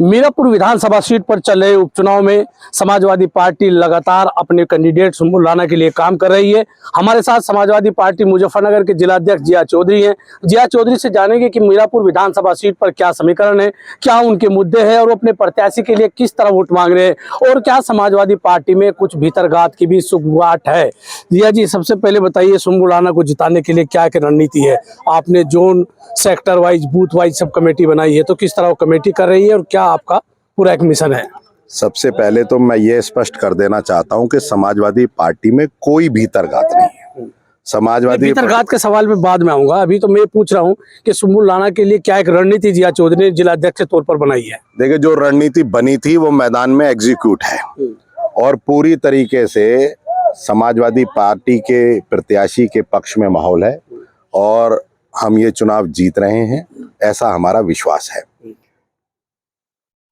मीरापुर विधानसभा seat पर चल रहे उपचुनाव में समाजवादी पार्टी लगातार अपने कैंडिडेट लाने के लिए काम कर रही है। हमारे साथ समाजवादी पार्टी मुजफ्फरनगर के जिलाध्यक्ष जिया चौधरी हैं। जिया चौधरी से जानेंगे कि मीरापुर विधानसभा सीट पर क्या समीकरण है, क्या उनके मुद्दे हैं और वो अपने प्रत्याशी के लिए किस तरह वोट मांग रहे हैं और क्या समाजवादी पार्टी में कुछ भीतरघात की भी सुगवाट है। जिया जी, सबसे पहले बताइए, सुम्बुलाना को जिताने के लिए क्या रणनीति है? आपने zone, sector wise, booth wise sub committee बनाई है, तो किस तरह वो कमेटी कर रही है और क्या आपका पूरा एक मिशन है? सबसे पहले तो मैं ये स्पष्ट कर देना चाहता हूं कि समाजवादी पार्टी में कोई भीतरघात नहीं है। समाजवादी भीतरघात के सवाल में बाद में आऊंगा, अभी तो मैं पूछ रहा हूं कि सुम्बुलाना के लिए क्या एक रणनीति जिया चौधरी ने जिलाध्यक्ष के तौर पर बनाई है? देखिए, जो रणनीति बनी थी वो मैदान में एग्जीक्यूट है और पूरी तरीके से समाजवादी पार्टी के प्रत्याशी के पक्ष में माहौल है और हम ये चुनाव जीत रहे हैं, ऐसा हमारा विश्वास है।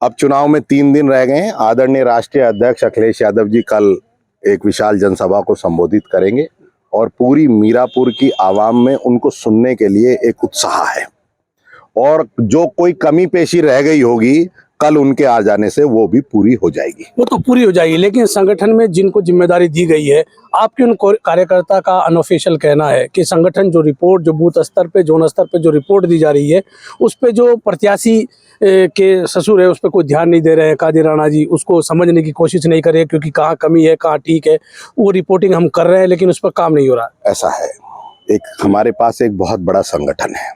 अब चुनाव में 3 दिन रह गए हैं। आदरणीय राष्ट्रीय अध्यक्ष अखिलेश यादव जी कल एक विशाल जनसभा को संबोधित करेंगे और पूरी मीरापुर की आवाम में उनको सुनने के लिए एक उत्साह है और जो कोई कमी पेशी रह गई होगी कल उनके आ जाने से वो भी पूरी हो जाएगी। वो तो पूरी हो जाएगी, लेकिन संगठन में जिनको जिम्मेदारी दी गई है, आपके उन कार्यकर्ता का अनऑफिशियल कहना है कि संगठन जो रिपोर्ट, जो बूथ स्तर पे, जोन स्तर पे जो रिपोर्ट दी जा रही है, उस पे जो प्रत्याशी के ससुर है उस पर कोई ध्यान नहीं दे रहे हैं। कादिर राणा जी उसको समझने की कोशिश नहीं कर रहे क्योंकि कहाँ कमी है, कहाँ ठीक है, वो रिपोर्टिंग हम कर रहे हैं लेकिन उस पर काम नहीं हो रहा। ऐसा है, एक हमारे पास एक बहुत बड़ा संगठन है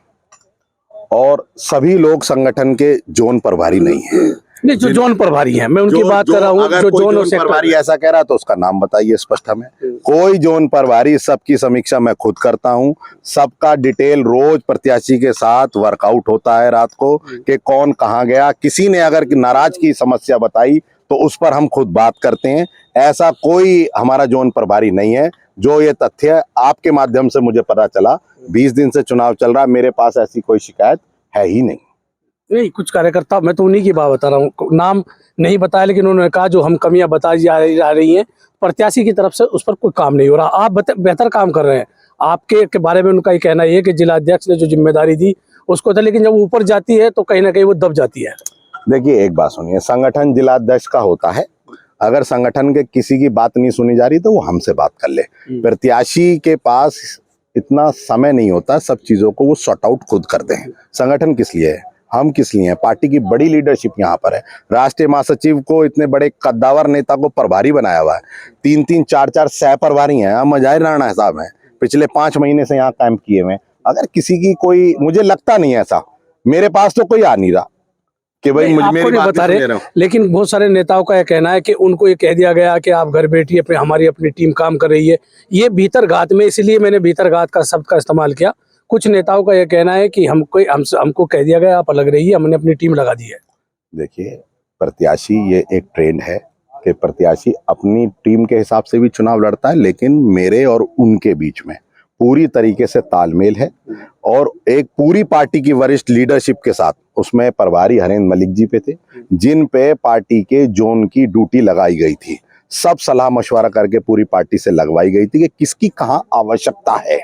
और सभी लोग संगठन के जोन प्रभारी नहीं है। नहीं, जो जोन प्रभारी हैं, मैं उनकी बात कर रहा हूँ। अगर कोई जोन प्रभारी ऐसा कह रहा है तो उसका नाम बताइए स्पष्ट हमें। कोई जोन प्रभारी, सबकी समीक्षा मैं खुद करता हूँ, सबका डिटेल रोज प्रत्याशी के साथ वर्कआउट होता है रात को कि कौन कहाँ गया। किसी ने अगर नाराज की समस्या बताई तो उस पर हम खुद बात करते हैं। ऐसा कोई हमारा जोन प्रभारी नहीं है। जो ये तथ्य आपके माध्यम से मुझे पता चला, 20 दिन से चुनाव चल रहा है, मेरे पास ऐसी कोई शिकायत है ही नहीं। नहीं, कुछ कार्यकर्ता, मैं तो उन्हीं की बात बता रहा हूँ, नाम नहीं बताया, लेकिन उन्होंने कहा जो हम कमियां बताई जा रही हैं प्रत्याशी की तरफ से, उस पर कोई काम नहीं हो रहा। आप बेहतर काम कर रहे हैं। आपके के बारे में उनका ये कहना है कि जिलाध्यक्ष ने जो जिम्मेदारी दी उसको था, लेकिन जब वो ऊपर जाती है तो कहीं ना कहीं वो दब जाती है। देखिए, एक बात सुनिए, संगठन जिलाध्यक्ष का होता है। अगर संगठन के किसी की बात नहीं सुनी जा रही तो वो हमसे बात कर ले। प्रत्याशी के पास इतना समय नहीं होता, सब चीजों को वो सॉर्ट आउट खुद करते हैं। संगठन किस लिए है, हम किस लिए हैं? पार्टी की बड़ी लीडरशिप यहाँ पर है। राष्ट्रीय महासचिव को, इतने बड़े कद्दावर नेता को प्रभारी बनाया हुआ है। 3-3, 4-4 सह प्रभारी हैं। हम कादिर राणा साहब हैं, पिछले 5 महीने से यहाँ काम किए हुए। अगर किसी की कोई, मुझे लगता नहीं ऐसा, मेरे पास तो कोई आ नहीं रहा कि भाई मुझे मेरी बात बता रहे। लेकिन बहुत सारे नेताओं का यह कहना है कि उनको ये कह दिया गया कि आप घर बैठिए, अपने हमारी अपनी टीम काम कर रही है। ये भीतरघात में, इसलिए मैंने भीतरघात का शब्द का इस्तेमाल किया। कुछ नेताओं का यह कहना है कि हमको कह दिया गया आप अलग रहिए, हमने अपनी टीम लगा दी है। देखिए, प्रत्याशी, ये एक ट्रेंड है कि प्रत्याशी अपनी टीम के हिसाब से भी चुनाव लड़ता है, लेकिन मेरे और उनके बीच में पूरी तरीके से तालमेल है और एक पूरी पार्टी की वरिष्ठ लीडरशिप के साथ, उसमें प्रभारी हरेंद्र मलिक जी पे थे, जिन पे पार्टी के जोन की ड्यूटी लगाई गई थी। सब सलाह मशवरा करके पूरी पार्टी से लगवाई गई थी कि किसकी कहाँ आवश्यकता है।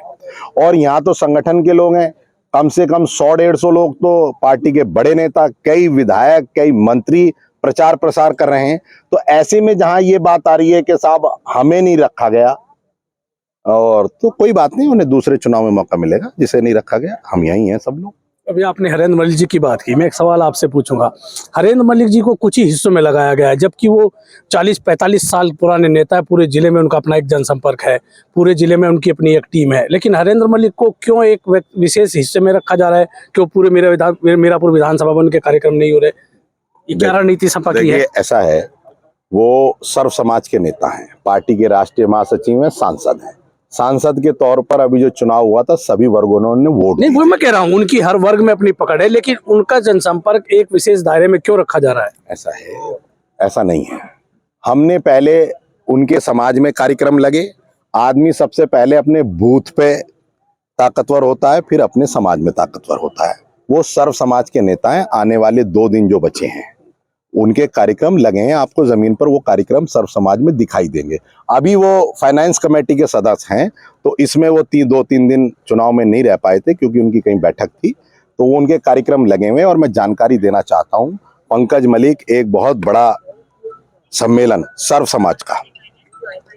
और यहाँ तो संगठन के लोग हैं, कम से कम 100-150 लोग तो पार्टी के बड़े नेता, कई विधायक, कई मंत्री प्रचार प्रसार कर रहे हैं। तो ऐसे में जहां ये बात आ रही है कि साहब हमें नहीं रखा गया, और तो कोई बात नहीं, उन्हें दूसरे चुनाव में मौका मिलेगा। जिसे नहीं रखा गया, हम यही हैं सब लोग। अभी आपने हरेंद्र मलिक जी की बात की, मैं एक सवाल आपसे पूछूंगा। हरेंद्र मलिक जी को कुछ ही हिस्सों में लगाया गया है, जबकि वो 40-45 साल पुराने नेता है। पूरे जिले में उनका अपना एक जनसंपर्क है, पूरे जिले में उनकी अपनी एक टीम है, लेकिन हरेंद्र मलिक को क्यों एक विशेष हिस्से में रखा जा रहा है? क्यों पूरे मीरापुर विधानसभा में उनके कार्यक्रम नहीं हो रहे? ये क्या रणनीति सपा की है? ऐसा है, वो सर्व समाज के नेता हैं, पार्टी के राष्ट्रीय महासचिव हैं, सांसद हैं। सांसद के तौर पर अभी जो चुनाव हुआ था, सभी वर्गों ने वोट नहीं, वो मैं कह रहा हूँ, उनकी हर वर्ग में अपनी पकड़ है, लेकिन उनका जनसंपर्क एक विशेष दायरे में क्यों रखा जा रहा है? ऐसा है, ऐसा नहीं है। हमने पहले उनके समाज में कार्यक्रम लगे। आदमी सबसे पहले अपने बूथ पे ताकतवर होता है, फिर अपने समाज में ताकतवर होता है। वो सर्व समाज के नेता हैं। आने वाले 2 दिन जो बचे हैं उनके कार्यक्रम लगे हैं, आपको जमीन पर वो कार्यक्रम सर्व समाज में दिखाई देंगे। अभी वो फाइनेंस कमेटी के सदस्य हैं, तो इसमें वो 2-3 दिन चुनाव में नहीं रह पाए थे क्योंकि उनकी कहीं बैठक थी, तो वो उनके कार्यक्रम लगे हुए। और मैं जानकारी देना चाहता हूँ, पंकज मलिक एक बहुत बड़ा सम्मेलन सर्व समाज का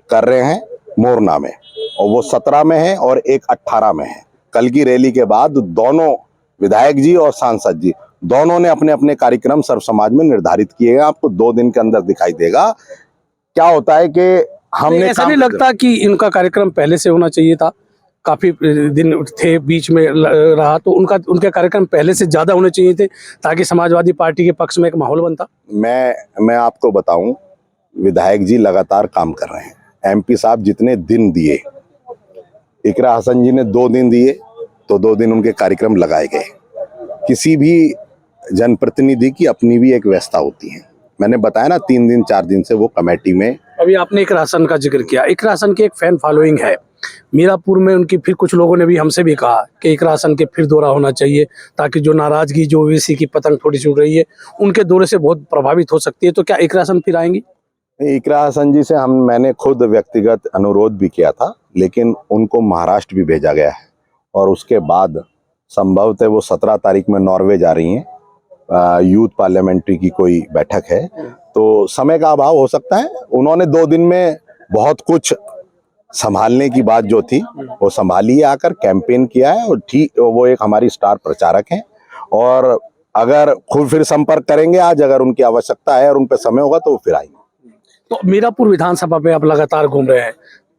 कर रहे हैं मोरना में, और वो 17 में है और एक 18 में है। कल की रैली के बाद दोनों विधायक जी और सांसद जी दोनों ने अपने अपने कार्यक्रम सर्व समाज में निर्धारित किए हैं। आपको 2 दिन के अंदर दिखाई देगा। क्या होता है कि हमने ऐसा नहीं लगता कि इनका कार्यक्रम पहले से होना चाहिए था? काफी दिन थे बीच में रहा, तो उनके कार्यक्रम पहले से ज्यादा होने चाहिए थे ताकि समाजवादी पार्टी के पक्ष में एक माहौल बनता। मैं आपको बताऊं, विधायक जी लगातार काम कर रहे हैं। एमपी साहब जितने दिन दिए, इकरा हसन जी ने 2 दिन दिए तो 2 दिन उनके कार्यक्रम लगाए गए। किसी भी जनप्रतिनिधि की अपनी भी एक व्यवस्था होती है। मैंने बताया ना 3 दिन 4 दिन से वो कमेटी में। अभी आपने इकरा हसन का जिक्र किया। इकरा हसन की एक फैन फॉलोइंग है मीरापुर में उनकी। फिर कुछ लोगों ने भी हमसे भी कहा कि इकरा हसन के फिर दौरा होना चाहिए ताकि जो नाराजगी, जो ओवैसी की पतंग थोड़ी सी उड़ रही है, उनके दौरे से बहुत प्रभावित हो सकती है। तो क्या इकरा हसन फिर आएंगी? इकरा हसन जी से मैंने खुद व्यक्तिगत अनुरोध भी किया था, लेकिन उनको महाराष्ट्र भी भेजा गया है और उसके बाद संभवतः वो 17 तारीख में नॉर्वे जा रही हैं। यूथ पार्लियामेंट्री की कोई बैठक है, तो समय का अभाव हो सकता है। उन्होंने 2 दिन में बहुत कुछ संभालने की बात जो थी वो संभाली है, आकर कैंपेन किया है, और ठीक वो एक हमारी स्टार प्रचारक हैं। और अगर खुद फिर संपर्क करेंगे आज, अगर उनकी आवश्यकता है और उन पर समय होगा तो वो फिर आएंगे। तो मीरापुर विधानसभा में आप लगातार घूम रहे हैं,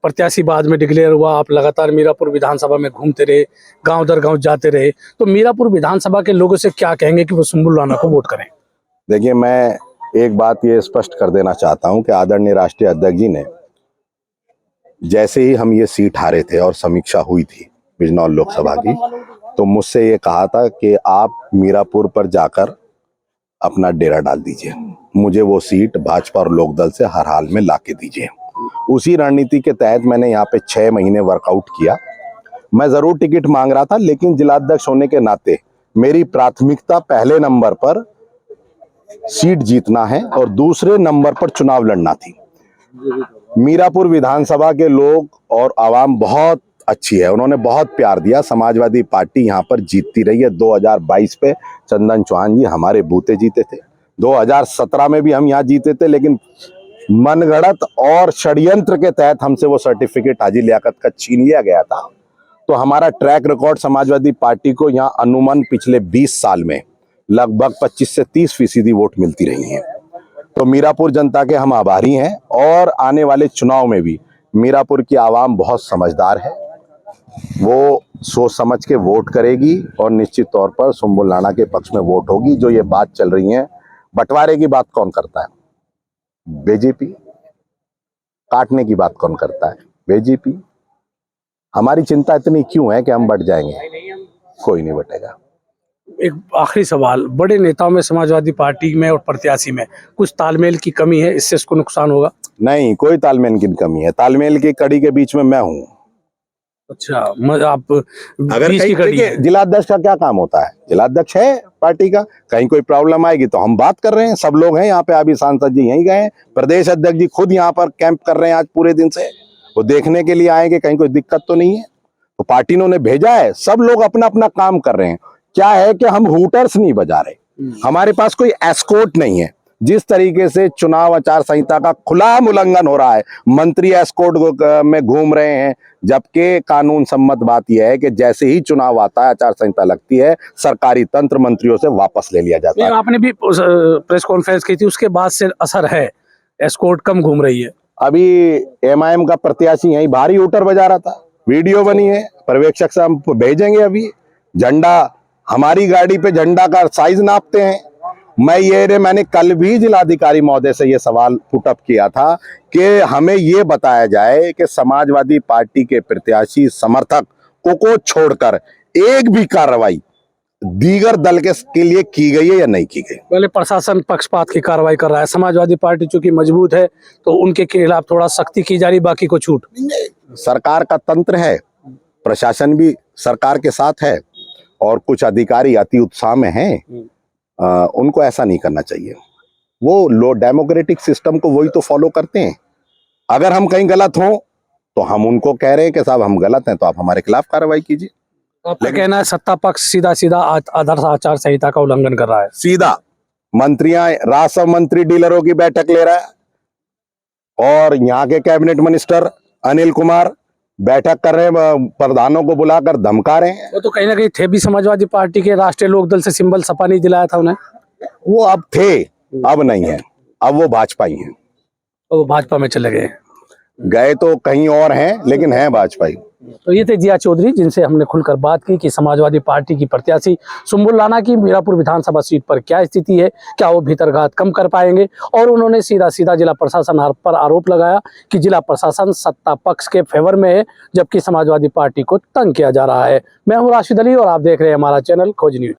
प्रत्याशी बाद में डिक्लेयर हुआ, आप लगातार मीरापुर विधानसभा में घूमते रहे, गांव दर गांव जाते रहे, तो मीरापुर विधानसभा के लोगों से क्या कहेंगे कि वो सुंबुल राणा को वोट करें? देखिए, मैं एक बात ये स्पष्ट कर देना चाहता हूं कि आदरणीय राष्ट्रीय अध्यक्ष जी ने जैसे ही हम ये सीट हारे थे और समीक्षा हुई थी बिजनौर लोकसभा की, तो मुझसे ये कहा था कि आप मीरापुर पर जाकर अपना डेरा डाल दीजिए, मुझे वो सीट भाजपा और लोकदल से हर हाल में लाके दीजिए। उसी रणनीति के तहत मैंने यहाँ पे 6 महीने वर्कआउट किया। मैं जरूर टिकट मांग रहा था, लेकिन जिलाध्यक्ष होने के नाते मेरी प्राथमिकता पहले नंबर पर सीट जीतना है और दूसरे नंबर पर चुनाव लड़ना थी। मीरापुर विधानसभा के लोग और आवाम बहुत अच्छी है, उन्होंने बहुत प्यार दिया। समाजवादी पार्टी यहाँ पर जीतती रही है। 2022 पे चंदन चौहान जी हमारे बूते जीते थे, 2017 में भी हम यहाँ जीते थे, लेकिन मनगढ़ंत और षड्यंत्र के तहत हमसे वो सर्टिफिकेट हाजी लियाकत का छीन लिया गया था। तो हमारा ट्रैक रिकॉर्ड समाजवादी पार्टी को यहाँ अनुमान पिछले 20 साल में लगभग 25 से 30% वोट मिलती रही है। तो मीरापुर जनता के हम आभारी हैं, और आने वाले चुनाव में भी मीरापुर की आवाम बहुत समझदार है, वो सोच समझ के वोट करेगी और निश्चित तौर पर सुंबुल राणा के पक्ष में वोट होगी। जो ये बात चल रही है, बंटवारे की बात कौन करता है? बीजेपी। काटने की बात कौन करता है? बीजेपी। हमारी चिंता इतनी क्यों है कि हम बट जाएंगे? कोई नहीं बटेगा। एक आखिरी सवाल, बड़े नेताओं में समाजवादी पार्टी में और प्रत्याशी में कुछ तालमेल की कमी है, इससे उसको नुकसान होगा? नहीं, कोई तालमेल की कमी है। तालमेल की कड़ी के बीच में मैं हूँ। अच्छा, आप अगर बीच की कड़ी है। जिलाध्यक्ष का क्या काम होता है? जिलाध्यक्ष है पार्टी का, कहीं कोई प्रॉब्लम आएगी तो हम बात कर रहे हैं। सब लोग हैं यहाँ पे, अभी सांसद जी यहीं गए हैं, प्रदेश अध्यक्ष जी खुद यहाँ पर कैंप कर रहे हैं आज पूरे दिन से, वो देखने के लिए आए कि कहीं कोई दिक्कत तो नहीं है। तो पार्टी ने उन्हें भेजा है, सब लोग अपना अपना काम कर रहे हैं। क्या है कि हम हूटर्स नहीं बजा रहे, हमारे पास कोई एस्कॉर्ट नहीं है। जिस तरीके से चुनाव आचार संहिता का खुला उल्लंघन हो रहा है, मंत्री एस्कॉर्ट में घूम रहे हैं, जबकि कानून सम्मत बात यह है कि जैसे ही चुनाव आता है, आचार संहिता लगती है, सरकारी तंत्र मंत्रियों से वापस ले लिया जाता है। आपने भी प्रेस कॉन्फ्रेंस की थी, उसके बाद से असर है, एस्कॉर्ट कम घूम रही है। अभी एमआईएम का प्रत्याशी यहीं भारी हूटर बजा रहा था, वीडियो बनी है, पर्यवेक्षक से हम भेजेंगे। अभी झंडा, हमारी गाड़ी पे झंडा का साइज नापते हैं। मैंने कल भी जिलाधिकारी महोदय से ये सवाल पुटअप किया था कि हमें ये बताया जाए कि समाजवादी पार्टी के प्रत्याशी समर्थक को छोड़कर एक भी कार्रवाई दीगर दल के लिए की गई है या नहीं की गई? पहले प्रशासन पक्षपात की कार्रवाई कर रहा है, समाजवादी पार्टी चूंकि मजबूत है तो उनके खिलाफ थोड़ा सख्ती की जा रही, बाकी को छूट। सरकार का तंत्र है, प्रशासन भी सरकार के साथ है, और कुछ अधिकारी अति उत्साह में हैं, उनको ऐसा नहीं करना चाहिए। वो डेमोक्रेटिक सिस्टम को वही तो फॉलो करते हैं। अगर हम कहीं गलत हों तो हम उनको कह रहे हैं कि साहब हम गलत हैं, तो आप हमारे खिलाफ कार्रवाई कीजिए। आपका कहना है सत्ता पक्ष सीधा सीधा आदर्श आचार संहिता का उल्लंघन कर रहा है? सीधा मंत्रियां, राजस्व मंत्री डीलरों की बैठक ले रहा है और यहाँ के कैबिनेट मिनिस्टर अनिल कुमार बैठक कर रहे हैं, प्रधानों को बुलाकर धमका रहे हैं। वो तो कहीं ना कहीं थे भी समाजवादी पार्टी के, राष्ट्रीय लोकदल से सिंबल सपा नहीं दिलाया था उन्हें। वो अब थे, अब नहीं है, अब वो भाजपा ही हैं। वो भाजपा में चले गए। गए तो कहीं और हैं, लेकिन हैं भाजपा ही। तो ये थे जिया चौधरी, जिनसे हमने खुलकर बात की कि समाजवादी पार्टी की प्रत्याशी सुंबुल राणा की मीरापुर विधानसभा सीट पर क्या स्थिति है, क्या वो भीतरघात कम कर पाएंगे। और उन्होंने सीधा सीधा जिला प्रशासन पर आरोप लगाया कि जिला प्रशासन सत्ता पक्ष के फेवर में है, जबकि समाजवादी पार्टी को तंग किया जा रहा है। मैं हूं राशिद अली और आप देख रहे हैं हमारा चैनल खोज न्यूज।